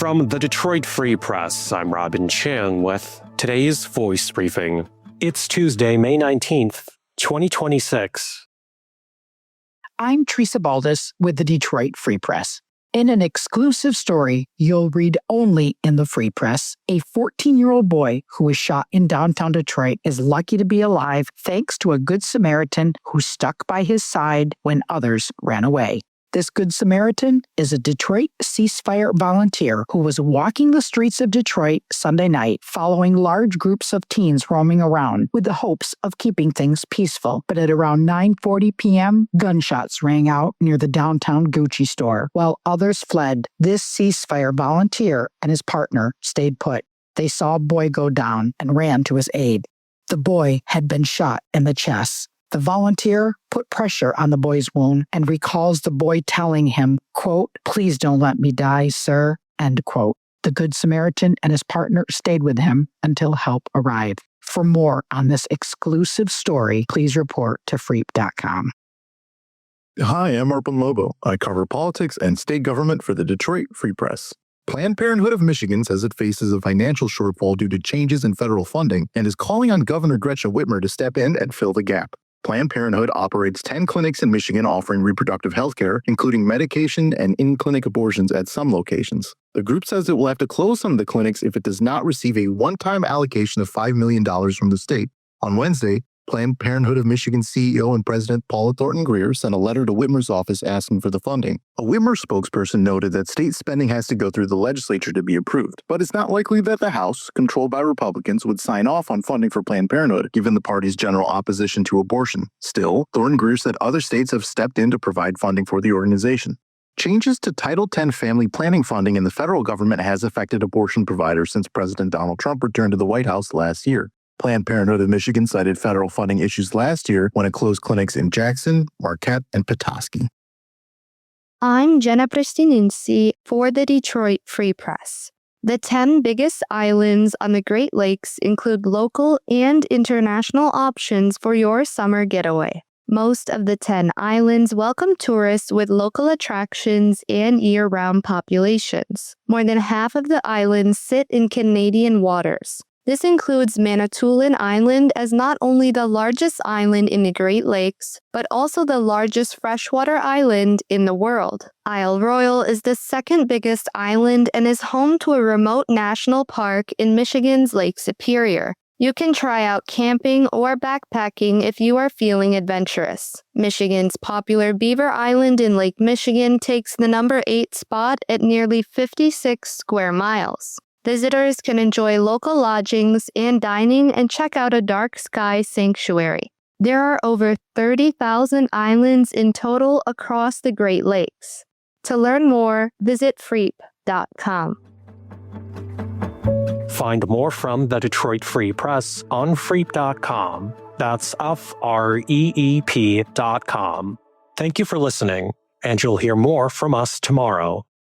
From the Detroit Free Press, I'm Robin Chang with today's Voice Briefing. It's Tuesday, May 19th, 2026. I'm Teresa Baldus with the Detroit Free Press. In an exclusive story you'll read only in the Free Press, a 14-year-old boy who was shot in downtown Detroit is lucky to be alive thanks to a Good Samaritan who stuck by his side when others ran away. This Good Samaritan is a Detroit ceasefire volunteer who was walking the streets of Detroit Sunday night following large groups of teens roaming around with the hopes of keeping things peaceful. But at around 9:40 p.m., gunshots rang out near the downtown Gucci store. While others fled, this ceasefire volunteer and his partner stayed put. They saw a boy go down and ran to his aid. The boy had been shot in the chest. The volunteer put pressure on the boy's wound and recalls the boy telling him, quote, "Please don't let me die, sir," end quote. The Good Samaritan and his partner stayed with him until help arrived. For more on this exclusive story, please report to freep.com. Hi, I'm Urban Lobo. I cover politics and state government for the Detroit Free Press. Planned Parenthood of Michigan says it faces a financial shortfall due to changes in federal funding and is calling on Governor Gretchen Whitmer to step in and fill the gap. Planned Parenthood operates 10 clinics in Michigan offering reproductive health care, including medication and in-clinic abortions at some locations. The group says it will have to close some of the clinics if it does not receive a one-time allocation of $5 million from the state. On Wednesday, Planned Parenthood of Michigan CEO and President Paula Thornton Greer sent a letter to Whitmer's office asking for the funding. A Whitmer spokesperson noted that state spending has to go through the legislature to be approved, but it's not likely that the House, controlled by Republicans, would sign off on funding for Planned Parenthood, given the party's general opposition to abortion. Still, Thornton Greer said other states have stepped in to provide funding for the organization. Changes to Title X family planning funding in the federal government has affected abortion providers since President Donald Trump returned to the White House last year. Planned Parenthood of Michigan cited federal funding issues last year when it closed clinics in Jackson, Marquette, and Petoskey. I'm Jenna Prestininsi for the Detroit Free Press. The 10 biggest islands on the Great Lakes include local and international options for your summer getaway. Most of the 10 islands welcome tourists with local attractions and year-round populations. More than half of the islands sit in Canadian waters. This includes Manitoulin Island as not only the largest island in the Great Lakes, but also the largest freshwater island in the world. Isle Royale is the second biggest island and is home to a remote national park in Michigan's Lake Superior. You can try out camping or backpacking if you are feeling adventurous. Michigan's popular Beaver Island in Lake Michigan takes the number 8 spot at nearly 56 square miles. Visitors can enjoy local lodgings and dining and check out a dark sky sanctuary. There are over 30,000 islands in total across the Great Lakes. To learn more, visit freep.com. Find more from the Detroit Free Press on freep.com. That's FREEP.com. Thank you for listening, and you'll hear more from us tomorrow.